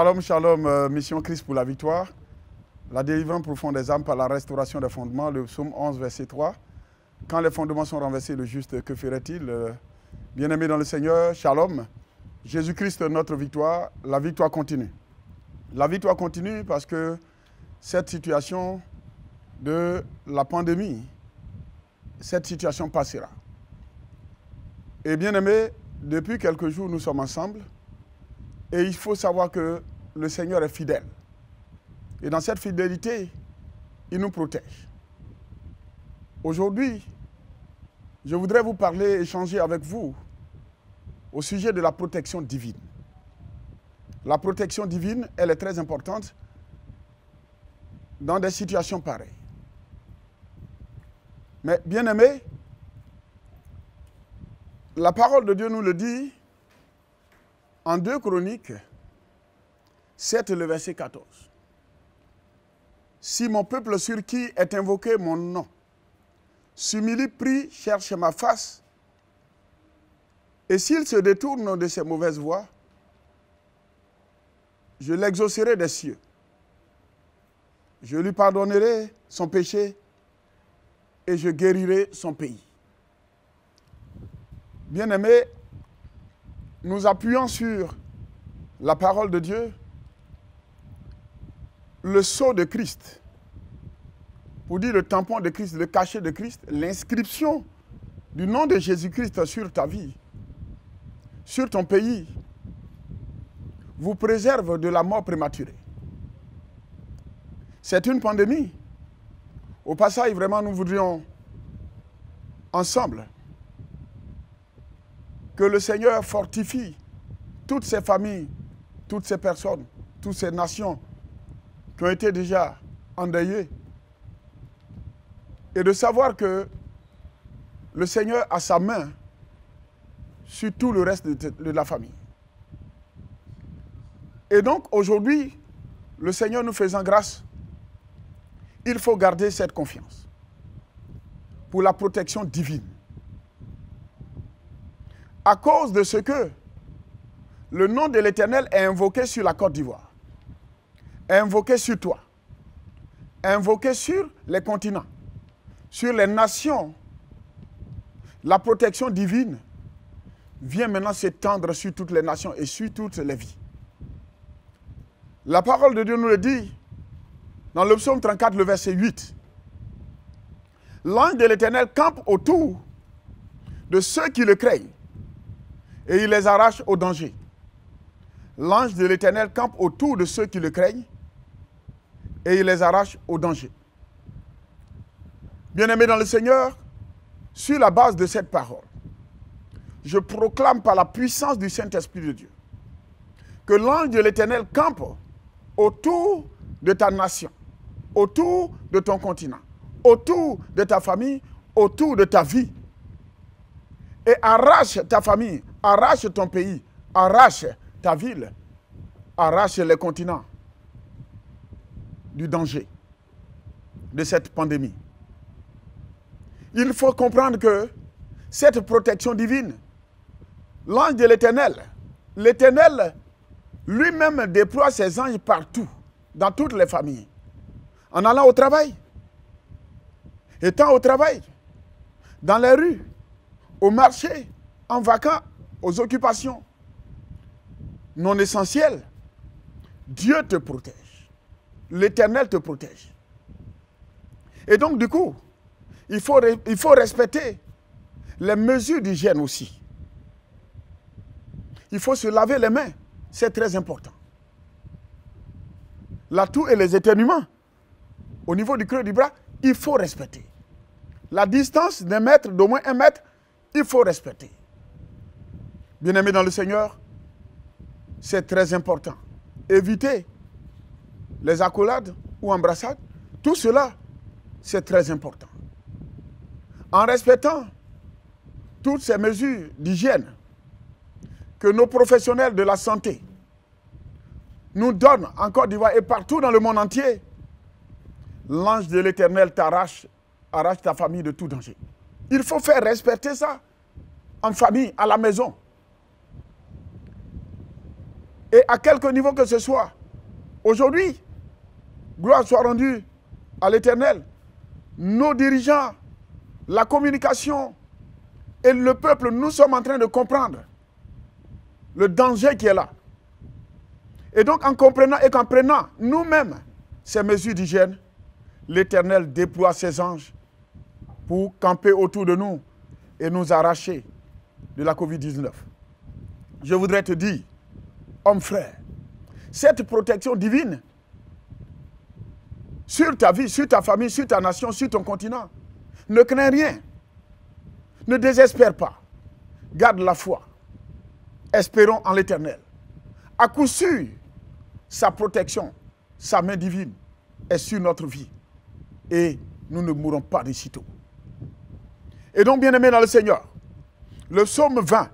Shalom, shalom, mission Christ pour la victoire. La délivrance profonde des âmes par la restauration des fondements, le psaume 11, verset 3. Quand les fondements sont renversés, le juste, que ferait-il? Bien-aimés dans le Seigneur, shalom. Jésus-Christ, notre victoire, la victoire continue. La victoire continue parce que cette situation de la pandémie, cette situation passera. Et bien-aimés, depuis quelques jours, nous sommes ensemble. Et il faut savoir que le Seigneur est fidèle. Et dans cette fidélité, il nous protège. Aujourd'hui, je voudrais vous parler, échanger avec vous au sujet de la protection divine. La protection divine, elle est très importante dans des situations pareilles. Mais bien aimé, la parole de Dieu nous le dit en 2 Chroniques 7, le verset 14. Si mon peuple sur qui est invoqué mon nom s'humilie, prie, cherche ma face, et s'il se détourne de ses mauvaises voies, je l'exaucerai des cieux. Je lui pardonnerai son péché et je guérirai son pays. Bien-aimés, nous appuyons sur la parole de Dieu, le sceau de Christ, pour dire le tampon de Christ, le cachet de Christ, l'inscription du nom de Jésus-Christ sur ta vie, sur ton pays, vous préserve de la mort prématurée. C'est une pandémie. Au passage, vraiment, nous voudrions ensemble que le Seigneur fortifie toutes ces familles, toutes ces personnes, toutes ces nations qui ont été déjà endeuillées. Et de savoir que le Seigneur a sa main sur tout le reste de la famille. Et donc aujourd'hui, le Seigneur nous faisant grâce, il faut garder cette confiance pour la protection divine. À cause de ce que le nom de l'Éternel est invoqué sur la Côte d'Ivoire, est invoqué sur toi, est invoqué sur les continents, sur les nations, la protection divine vient maintenant s'étendre sur toutes les nations et sur toutes les vies. La parole de Dieu nous le dit dans le psaume 34, le verset 8. L'ange de l'Éternel campe autour de ceux qui le craignent et il les arrache au danger. L'ange de l'Éternel campe autour de ceux qui le craignent et il les arrache au danger. Bien-aimés dans le Seigneur, sur la base de cette parole, je proclame par la puissance du Saint-Esprit de Dieu que l'ange de l'Éternel campe autour de ta nation, autour de ton continent, autour de ta famille, autour de ta vie. Et arrache ta famille, arrache ton pays, arrache ta ville, arrache les continents du danger de cette pandémie. Il faut comprendre que cette protection divine, l'ange de l'Éternel, l'Éternel lui-même déploie ses anges partout, dans toutes les familles, en allant au travail, étant au travail, dans les rues, au marché, en vacances, aux occupations non essentielles. Dieu te protège. L'Éternel te protège. Et donc, du coup, il faut respecter les mesures d'hygiène aussi. Il faut se laver les mains. C'est très important. La toux et les éternuements, au niveau du creux du bras, il faut respecter. La distance d'un mètre, d'au moins 1 mètre, il faut respecter. Bien-aimés dans le Seigneur, c'est très important. Éviter les accolades ou embrassades, tout cela, c'est très important. En respectant toutes ces mesures d'hygiène que nos professionnels de la santé nous donnent en Côte d'Ivoire et partout dans le monde entier, l'ange de l'Éternel arrache ta famille de tout danger. Il faut faire respecter ça en famille, à la maison. Et à quelque niveau que ce soit, aujourd'hui, gloire soit rendue à l'Éternel, nos dirigeants, la communication et le peuple, nous sommes en train de comprendre le danger qui est là. Et donc, en comprenant et qu'en prenant nous-mêmes ces mesures d'hygiène, l'Éternel déploie ses anges pour camper autour de nous et nous arracher de la COVID-19. Je voudrais te dire, homme frère, cette protection divine sur ta vie, sur ta famille, sur ta nation, sur ton continent, ne crains rien. Ne désespère pas. Garde la foi. Espérons en l'Éternel. À coup sûr, sa protection, sa main divine est sur notre vie. Et nous ne mourrons pas de sitôt. Et donc, bien-aimés dans le Seigneur, le psaume 20,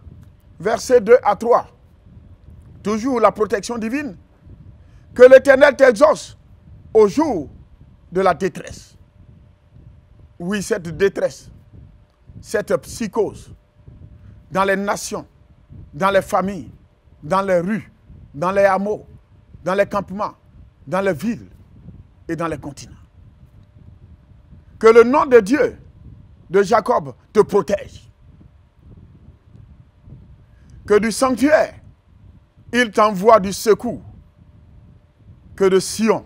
versets 2 à 3, toujours la protection divine, que l'Éternel t'exauce au jour de la détresse. Oui, cette détresse, cette psychose, dans les nations, dans les familles, dans les rues, dans les hameaux, dans les campements, dans les villes et dans les continents. Que le nom de Dieu de Jacob te protège. Que du sanctuaire, il t'envoie du secours. Que de Sion,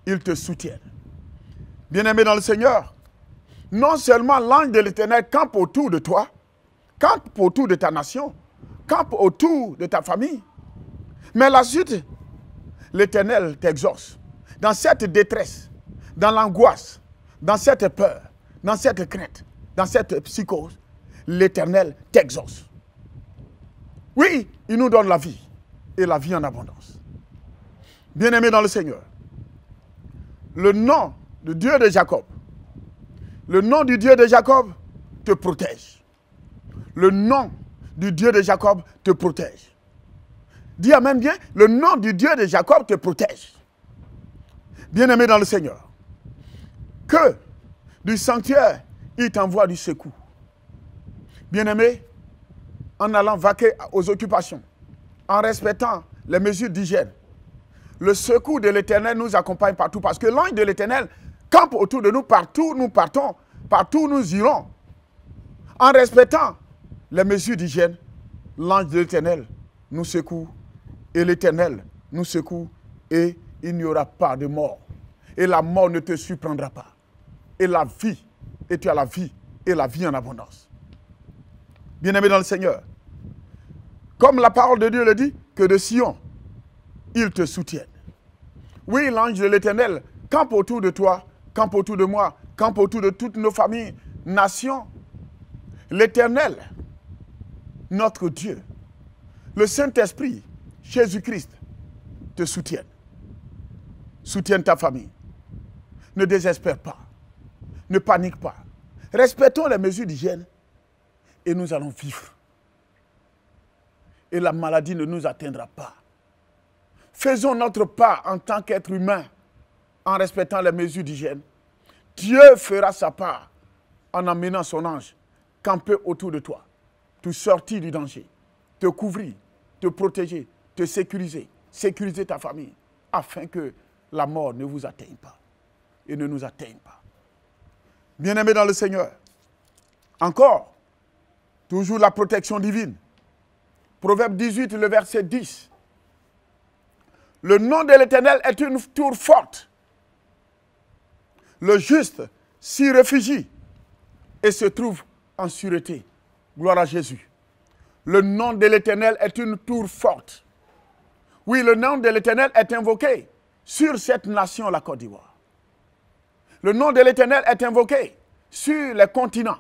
il te soutienne. Bien-aimé dans le Seigneur, non seulement l'ange de l'Éternel campe autour de toi, campe autour de ta nation, campe autour de ta famille, mais la suite, l'Éternel t'exauce. Dans cette détresse, dans l'angoisse, dans cette peur, dans cette crainte, dans cette psychose, l'Éternel t'exauce. Oui, il nous donne la vie, et la vie en abondance. Bien-aimé dans le Seigneur, le nom de Dieu de Jacob, le nom du Dieu de Jacob te protège. Le nom du Dieu de Jacob te protège. Dis amen bien, le nom du Dieu de Jacob te protège. Bien-aimé dans le Seigneur, que du sanctuaire, il t'envoie du secours. Bien-aimé, en allant vaquer aux occupations, en respectant les mesures d'hygiène, le secours de l'Éternel nous accompagne partout parce que l'ange de l'Éternel campe autour de nous partout, nous partons, partout nous irons. En respectant les mesures d'hygiène, l'ange de l'Éternel nous secoue et l'Éternel nous secoue et il n'y aura pas de mort. Et la mort ne te surprendra pas. Et la vie, et tu as la vie et la vie en abondance. Bien-aimé dans le Seigneur, comme la parole de Dieu le dit, que de Sion, il te soutienne. Oui, l'ange de l'Éternel campe autour de toi, campe autour de moi, campe autour de toutes nos familles, nations. L'Éternel, notre Dieu, le Saint-Esprit, Jésus-Christ, te soutienne. Soutienne ta famille. Ne désespère pas. Ne panique pas. Respectons les mesures d'hygiène et nous allons vivre. Et la maladie ne nous atteindra pas. Faisons notre part en tant qu'être humain en respectant les mesures d'hygiène. Dieu fera sa part en emmenant son ange camper autour de toi, te sortir du danger, te couvrir, te protéger, te sécuriser, sécuriser ta famille, afin que la mort ne vous atteigne pas et ne nous atteigne pas. Bien-aimés dans le Seigneur, encore, toujours la protection divine. Proverbe 18, le verset 10. Le nom de l'Éternel est une tour forte. Le juste s'y réfugie et se trouve en sûreté. Gloire à Jésus. Le nom de l'Éternel est une tour forte. Oui, le nom de l'Éternel est invoqué sur cette nation, la Côte d'Ivoire. Le nom de l'Éternel est invoqué sur les continents.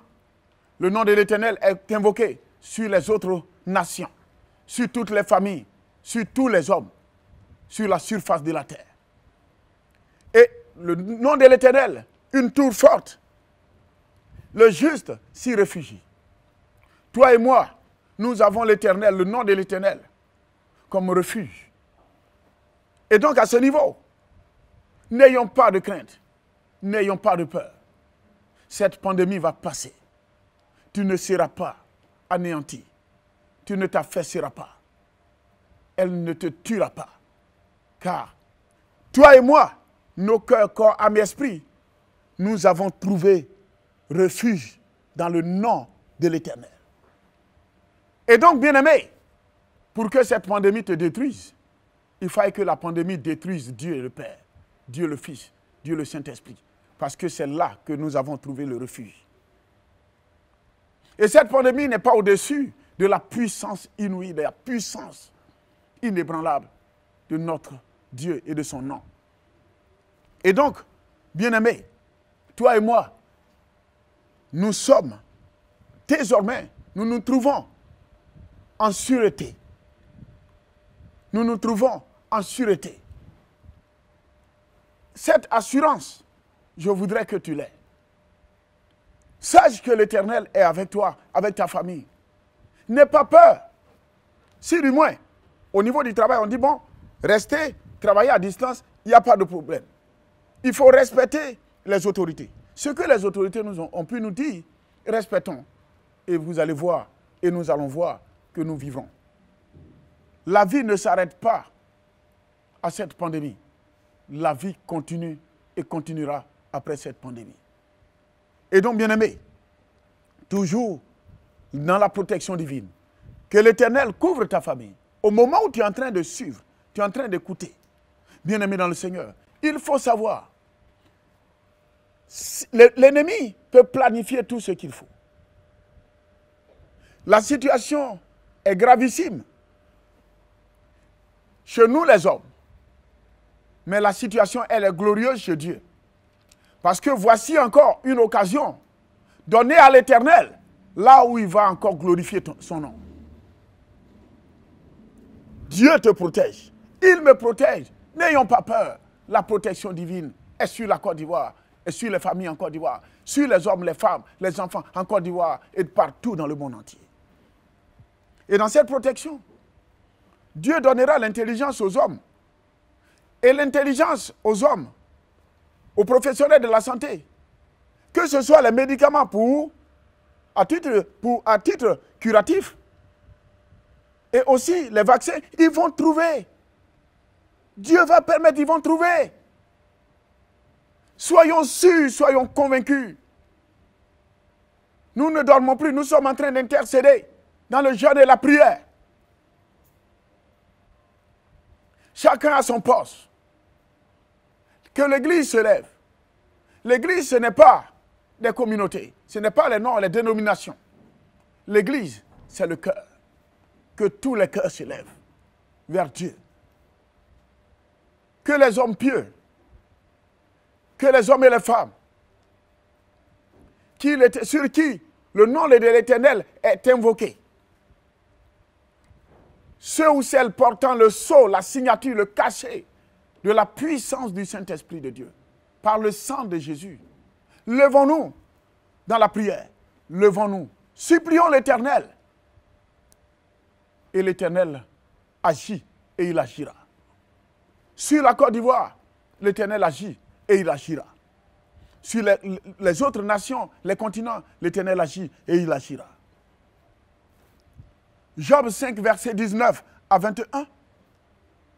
Le nom de l'Éternel est invoqué sur les autres nations, sur toutes les familles, sur tous les hommes, sur la surface de la terre. Et le nom de l'Éternel, une tour forte. Le juste s'y réfugie. Toi et moi, nous avons l'Éternel, le nom de l'Éternel, comme refuge. Et donc à ce niveau, n'ayons pas de crainte, n'ayons pas de peur. Cette pandémie va passer. Tu ne seras pas anéanti. Tu ne t'affaisseras pas. elle ne te tuera pas. Car toi et moi, nos cœurs, corps, âme et esprit, nous avons trouvé refuge dans le nom de l'Éternel. Et donc, bien-aimé, pour que cette pandémie te détruise, il faille que la pandémie détruise Dieu le Père, Dieu le Fils, Dieu le Saint-Esprit. Parce que c'est là que nous avons trouvé le refuge. Et cette pandémie n'est pas au-dessus de la puissance inouïe, de la puissance inébranlable de notre Dieu et de son nom. Et donc, bien-aimé, toi et moi, nous sommes, désormais, nous nous trouvons en sûreté. Nous nous trouvons en sûreté. Cette assurance, je voudrais que tu l'aies. Sache que l'Éternel est avec toi, avec ta famille. N'aie pas peur. Si du moins, au niveau du travail, on dit, bon, restez, travaillez à distance, il n'y a pas de problème. Il faut respecter les autorités. Ce que les autorités ont pu nous dire, respectons. Et vous allez voir, et nous allons voir que nous vivons. La vie ne s'arrête pas à cette pandémie. La vie continue et continuera après cette pandémie. Et donc, bien-aimés, toujours dans la protection divine, que l'Éternel couvre ta famille. Au moment où tu es en train de suivre, tu es en train d'écouter, bien-aimé dans le Seigneur, il faut savoir, l'ennemi peut planifier tout ce qu'il faut. La situation est gravissime chez nous les hommes. Mais la situation, elle est glorieuse chez Dieu. Parce que voici encore une occasion donnée à l'Éternel, là où il va encore glorifier son nom. Dieu te protège. Il me protège. N'ayons pas peur. La protection divine est sur la Côte d'Ivoire, est sur les familles en Côte d'Ivoire, sur les hommes, les femmes, les enfants en Côte d'Ivoire et partout dans le monde entier. Et dans cette protection, Dieu donnera l'intelligence aux hommes. Et l'intelligence aux hommes, aux professionnels de la santé. Que ce soit les médicaments à titre curatif, et aussi les vaccins, ils vont trouver. Dieu va permettre, ils vont trouver. Soyons sûrs, soyons convaincus. Nous ne dormons plus, nous sommes en train d'intercéder dans le jeûne et la prière. Chacun a son poste. Que l'Église se lève. L'Église, ce n'est pas des communautés, ce n'est pas les noms, les dénominations. L'Église, c'est le cœur. Que tous les cœurs se lèvent vers Dieu. Que les hommes pieux, que les hommes et les femmes, sur qui le nom de l'Éternel est invoqué, ceux ou celles portant le sceau, la signature, le cachet de la puissance du Saint-Esprit de Dieu, par le sang de Jésus, levons-nous dans la prière, levons-nous, supplions l'Éternel. Et l'Éternel agit et il agira. Sur la Côte d'Ivoire, l'Éternel agit et il agira. Sur les autres nations, les continents, l'Éternel agit et il agira. Job 5, verset 19 à 21.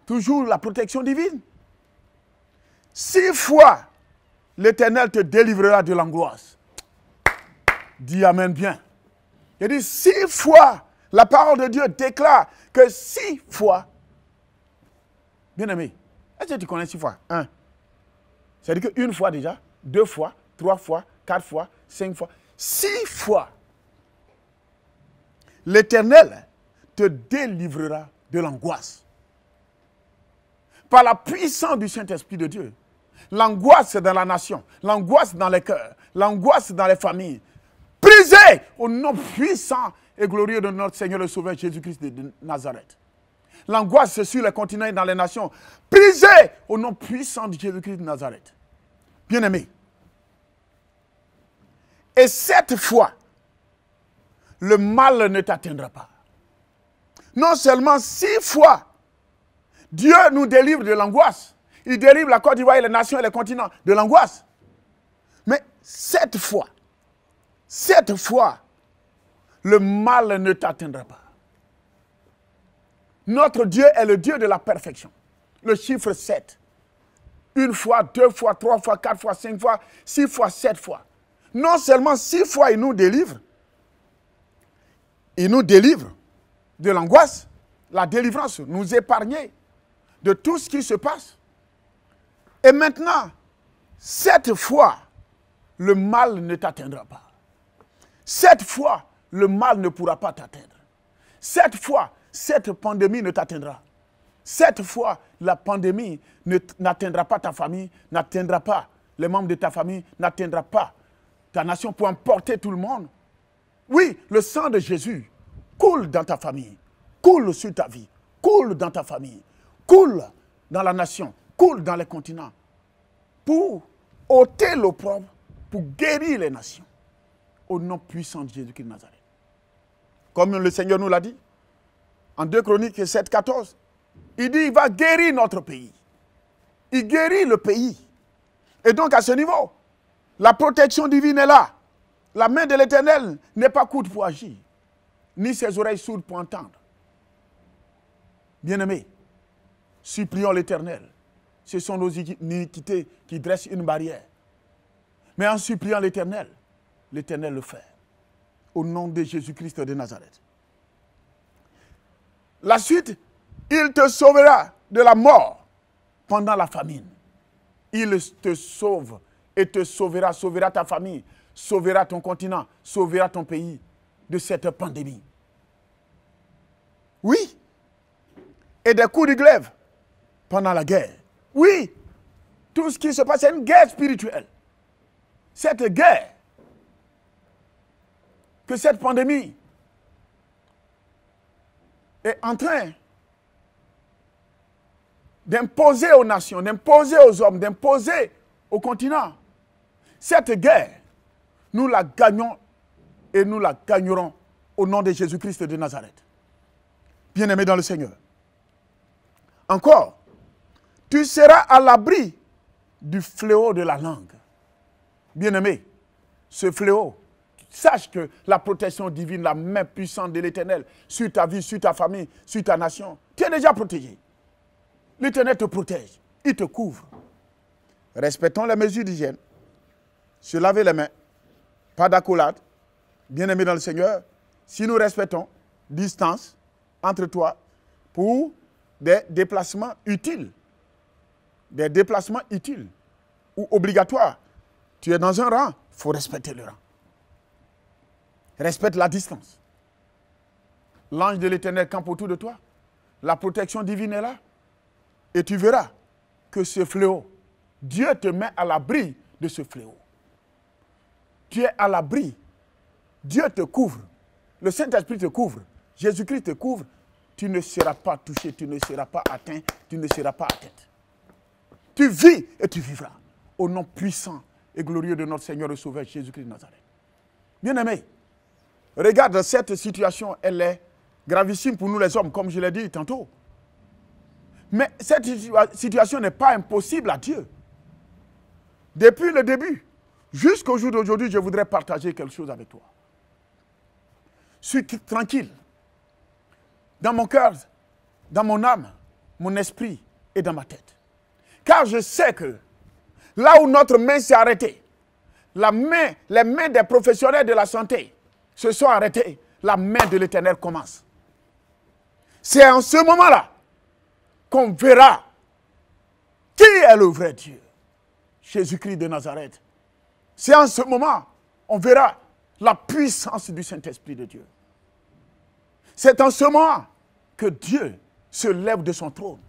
Toujours la protection divine. 6 fois, l'Éternel te délivrera de l'angoisse. Dis Amen bien. Il dit 6 fois. La parole de Dieu déclare que 6 fois, bien-aimé, est-ce que tu connais 6 fois? 1. C'est-à-dire qu'une fois déjà, 2 fois, 3 fois, 4 fois, 5 fois, 6 fois, l'Éternel te délivrera de l'angoisse. Par la puissance du Saint-Esprit de Dieu. L'angoisse dans la nation, l'angoisse dans les cœurs, l'angoisse dans les familles. Brisez au nom puissant et glorieux de notre Seigneur le Sauveur Jésus-Christ de Nazareth. L'angoisse sur les continents et dans les nations. Brisez au nom puissant de Jésus-Christ de Nazareth. Bien-aimés. Et cette fois, le mal ne t'atteindra pas. Non seulement 6 fois, Dieu nous délivre de l'angoisse. Il délivre la Côte d'Ivoire et les nations et les continents de l'angoisse. Mais 7 fois, le mal ne t'atteindra pas. Notre Dieu est le Dieu de la perfection. Le chiffre 7. Une fois, 2 fois, 3 fois, 4 fois, 5 fois, 6 fois, 7 fois. Non seulement 6 fois il nous délivre de l'angoisse, la délivrance, nous épargner de tout ce qui se passe. Et maintenant, 7 fois, le mal ne t'atteindra pas. 7 fois, le mal ne pourra pas t'atteindre. 7 fois, cette pandémie ne t'atteindra. 7 fois, la pandémie n'atteindra pas ta famille, n'atteindra pas les membres de ta famille, n'atteindra pas ta nation pour emporter tout le monde. Oui, le sang de Jésus coule dans ta famille, coule sur ta vie, coule dans ta famille, coule dans la nation, coule dans les continents pour ôter l'opprobre, pour guérir les nations. Au nom puissant de Jésus-Christ de Nazareth. Comme le Seigneur nous l'a dit, en 2 Chroniques 7, 14, il dit, il va guérir notre pays. Il guérit le pays. Et donc, à ce niveau, la protection divine est là. La main de l'Éternel n'est pas courte pour agir, ni ses oreilles sourdes pour entendre. Bien-aimés, supplions l'Éternel. Ce sont nos iniquités qui dressent une barrière. Mais en suppliant l'Éternel, l'Éternel le fait. Au nom de Jésus-Christ de Nazareth. La suite, il te sauvera de la mort pendant la famine. Il te sauve et te sauvera, sauvera ta famille, sauvera ton continent, sauvera ton pays de cette pandémie. Oui. Et des coups de glaive pendant la guerre. Oui. Tout ce qui se passe, c'est une guerre spirituelle. Cette guerre, que cette pandémie est en train d'imposer aux nations, d'imposer aux hommes, d'imposer au continent. Cette guerre, nous la gagnons et nous la gagnerons au nom de Jésus-Christ de Nazareth. Bien-aimé dans le Seigneur. Encore, tu seras à l'abri du fléau de la langue. Bien-aimé, ce fléau, sache que la protection divine, la main puissante de l'Éternel sur ta vie, sur ta famille, sur ta nation, tu es déjà protégé. L'Éternel te protège, il te couvre. Respectons les mesures d'hygiène. Se laver les mains, pas d'accolade. Bien-aimé dans le Seigneur, si nous respectons distance entre toi pour des déplacements utiles, ou obligatoires, tu es dans un rang, il faut respecter le rang. Respecte la distance. L'ange de l'Éternel campe autour de toi. La protection divine est là. Et tu verras que ce fléau, Dieu te met à l'abri de ce fléau. Tu es à l'abri. Dieu te couvre. Le Saint-Esprit te couvre. Jésus-Christ te couvre. Tu ne seras pas touché, tu ne seras pas atteint, tu ne seras pas atteinte. Tu vis et tu vivras. Au nom puissant et glorieux de notre Seigneur et Sauveur Jésus-Christ de Nazareth. Bien-aimés, regarde cette situation, elle est gravissime pour nous les hommes, comme je l'ai dit tantôt. Mais cette situation n'est pas impossible à Dieu. Depuis le début, jusqu'au jour d'aujourd'hui, je voudrais partager quelque chose avec toi. Suis tranquille. Dans mon cœur, dans mon âme, mon esprit et dans ma tête. Car je sais que là où notre main s'est arrêtée, les mains des professionnels de la santé se sont arrêtées, la main de l'Éternel commence. C'est en ce moment-là qu'on verra qui est le vrai Dieu. Jésus-Christ de Nazareth. C'est en ce moment on verra la puissance du Saint-Esprit de Dieu. C'est en ce moment que Dieu se lève de son trône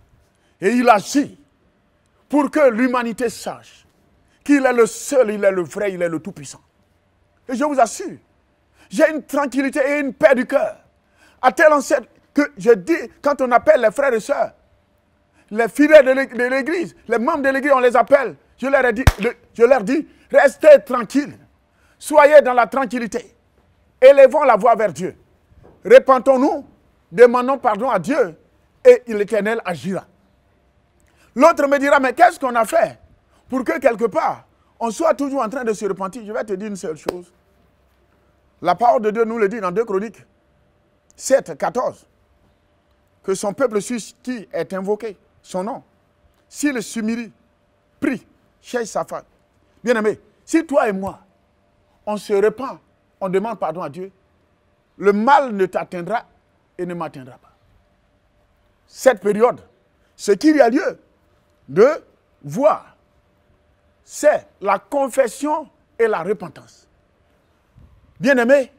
et il agit pour que l'humanité sache qu'il est le seul, il est le vrai, il est le tout-puissant. Et je vous assure, j'ai une tranquillité et une paix du cœur. À tel enseigne que je dis, quand on appelle les frères et sœurs, les fidèles de l'église, les membres de l'église, on les appelle. Je leur dis, restez tranquilles. Soyez dans la tranquillité. Élevons la voix vers Dieu. Repentons-nous, demandons pardon à Dieu et l'Éternel agira. L'autre me dira, mais qu'est-ce qu'on a fait pour que quelque part, on soit toujours en train de se repentir? Je vais te dire une seule chose. La parole de Dieu nous le dit dans 2 Chroniques 7, 14. que son peuple sur qui est invoqué son nom, s'il s'humilie, prie, cherche sa femme. Bien-aimé, si toi et moi, on se repent, on demande pardon à Dieu, le mal ne t'atteindra et ne m'atteindra pas. Cette période, ce qu'il y a lieu de voir, c'est la confession et la repentance. Bien-aimé,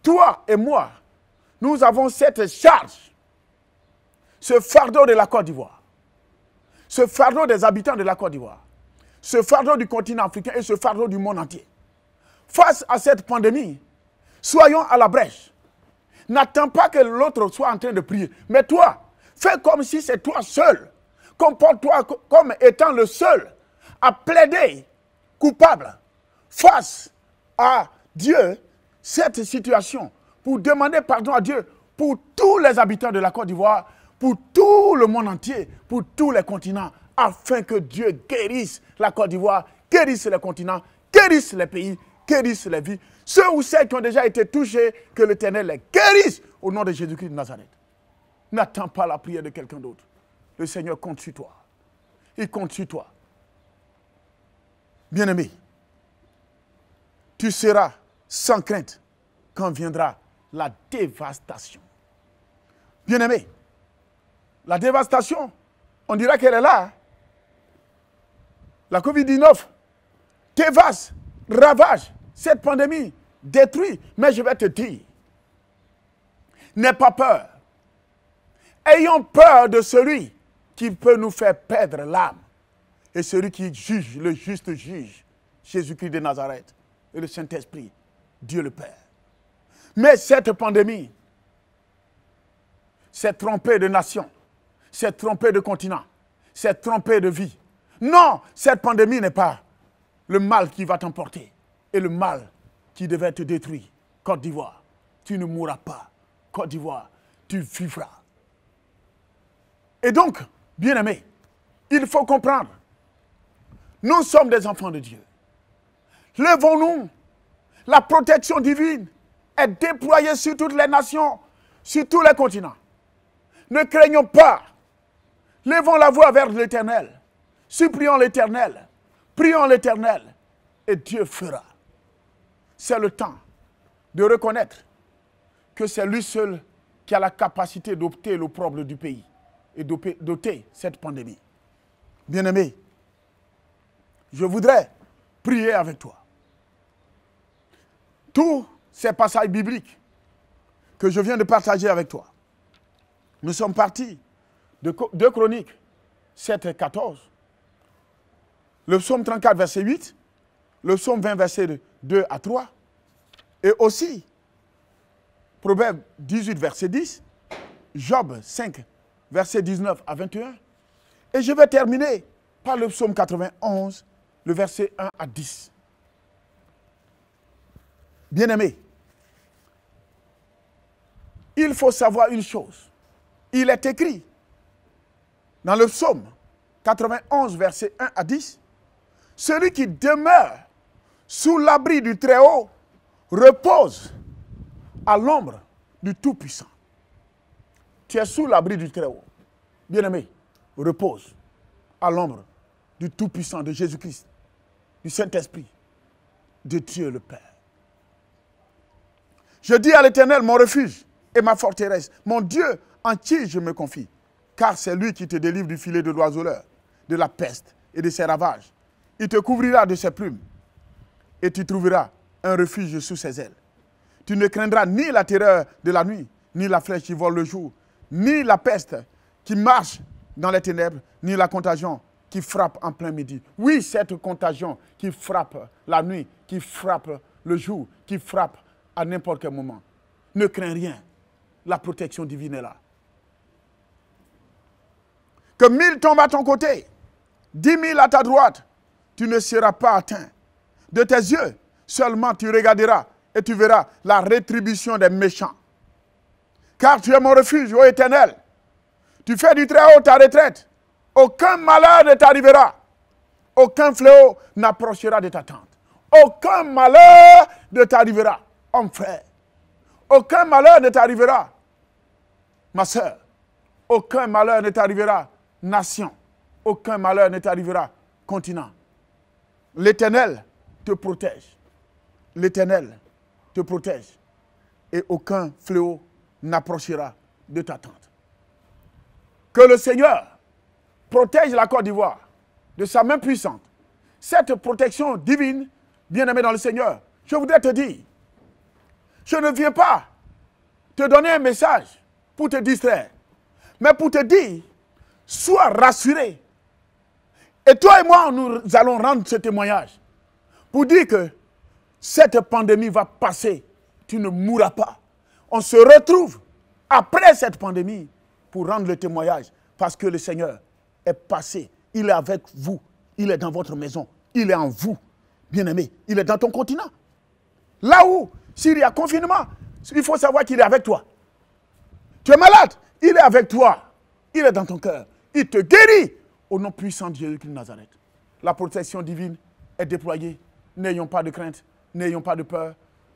toi et moi, nous avons cette charge, ce fardeau de la Côte d'Ivoire, ce fardeau des habitants de la Côte d'Ivoire, ce fardeau du continent africain et ce fardeau du monde entier. Face à cette pandémie, soyons à la brèche. N'attends pas que l'autre soit en train de prier. Mais toi, fais comme si c'est toi seul. Comporte-toi comme étant le seul à plaider coupable face à Dieu cette situation pour demander pardon à Dieu pour tous les habitants de la Côte d'Ivoire, pour tout le monde entier, pour tous les continents, afin que Dieu guérisse la Côte d'Ivoire, guérisse les continents, guérisse les pays, guérisse les vies. Ceux ou celles qui ont déjà été touchés, que l'Éternel les guérisse au nom de Jésus-Christ de Nazareth. N'attends pas la prière de quelqu'un d'autre. Le Seigneur compte sur toi. Il compte sur toi. Bien-aimé, tu seras sans crainte quand viendra la dévastation. Bien-aimé, la dévastation, on dira qu'elle est là. La Covid-19 dévaste, ravage, cette pandémie détruit. Mais je vais te dire, n'aie pas peur. Ayons peur de celui qui peut nous faire perdre l'âme. Et celui qui juge, le juste juge, Jésus-Christ de Nazareth et le Saint-Esprit, Dieu le Père. Mais cette pandémie s'est trompée de nation, s'est trompée de continent, s'est trompée de vie. Non, cette pandémie n'est pas le mal qui va t'emporter et le mal qui devait te détruire. Côte d'Ivoire, tu ne mourras pas. Côte d'Ivoire, tu vivras. Et donc, bien-aimés, il faut comprendre, nous sommes des enfants de Dieu. Levons-nous. La protection divine est déployée sur toutes les nations, sur tous les continents. Ne craignons pas. Levons la voix vers l'Éternel. Supplions l'Éternel. Prions l'Éternel. Et Dieu fera. C'est le temps de reconnaître que c'est lui seul qui a la capacité d'ôter l'opprobre du pays et d'ôter cette pandémie. Bien-aimé, je voudrais prier avec toi. Tous ces passages bibliques que je viens de partager avec toi, nous sommes partis de 2 Chroniques 7 et 14, le psaume 34, verset 8, le psaume 20, verset 2 à 3, et aussi Proverbe 18, verset 10, Job 5, verset 19 à 21, et je vais terminer par le psaume 91, le verset 1 à 10. Bien-aimé, il faut savoir une chose. Il est écrit dans le psaume 91, verset 1 à 10, « Celui qui demeure sous l'abri du Très-Haut repose à l'ombre du Tout-Puissant. » Tu es sous l'abri du Très-Haut. Bien-aimé, repose à l'ombre du Tout-Puissant, de Jésus-Christ, du Saint-Esprit, de Dieu le Père. Je dis à l'Éternel, mon refuge et ma forteresse, mon Dieu en qui je me confie, car c'est lui qui te délivre du filet de l'oiseleur, de la peste et de ses ravages. Il te couvrira de ses plumes et tu trouveras un refuge sous ses ailes. Tu ne craindras ni la terreur de la nuit, ni la flèche qui vole le jour, ni la peste qui marche dans les ténèbres, ni la contagion qui frappe en plein midi. Oui, cette contagion qui frappe la nuit, qui frappe le jour, qui frappe à n'importe quel moment. Ne crains rien. La protection divine est là. Que 1000 tombent à ton côté, 10 000 à ta droite, tu ne seras pas atteint. De tes yeux, seulement tu regarderas et tu verras la rétribution des méchants. Car tu es mon refuge, ô Éternel. Tu fais du Très-Haut ta retraite. Aucun malheur ne t'arrivera. Aucun fléau n'approchera de ta tente. Aucun malheur ne t'arrivera, homme frère. Aucun malheur ne t'arrivera. ma sœur, aucun malheur ne t'arrivera, nation. Aucun malheur ne t'arrivera, continent. L'Éternel te protège. L'Éternel te protège. Et aucun fléau n'approchera de ta tente. Que le Seigneur protège la Côte d'Ivoire de sa main puissante. Cette protection divine, bien-aimé dans le Seigneur, je voudrais te dire, je ne viens pas te donner un message pour te distraire, mais pour te dire, sois rassuré. Et toi et moi, nous allons rendre ce témoignage pour dire que cette pandémie va passer. Tu ne mourras pas. On se retrouve après cette pandémie pour rendre le témoignage parce que le Seigneur est passé. Il est avec vous. Il est dans votre maison. Il est en vous. Bien-aimé, il est dans ton continent. Là où, s'il y a confinement, il faut savoir qu'il est avec toi. Tu es malade, il est avec toi. Il est dans ton cœur. Il te guérit au nom puissant de Jésus-Christ de Nazareth. La protection divine est déployée. N'ayons pas de crainte, n'ayons pas de peur.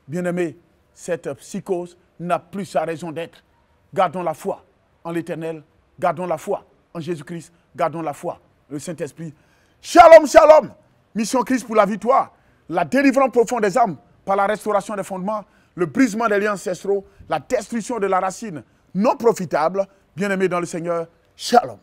Bien-aimés, cette psychose n'a plus sa raison d'être. Gardons la foi en l'Éternel, gardons la foi en Jésus-Christ, gardons la foi, le Saint-Esprit. Shalom, shalom. Mission Christ pour la victoire, la délivrance profonde des âmes par la restauration des fondements, le brisement des liens ancestraux, la destruction de la racine non profitable. Bien-aimés dans le Seigneur, shalom.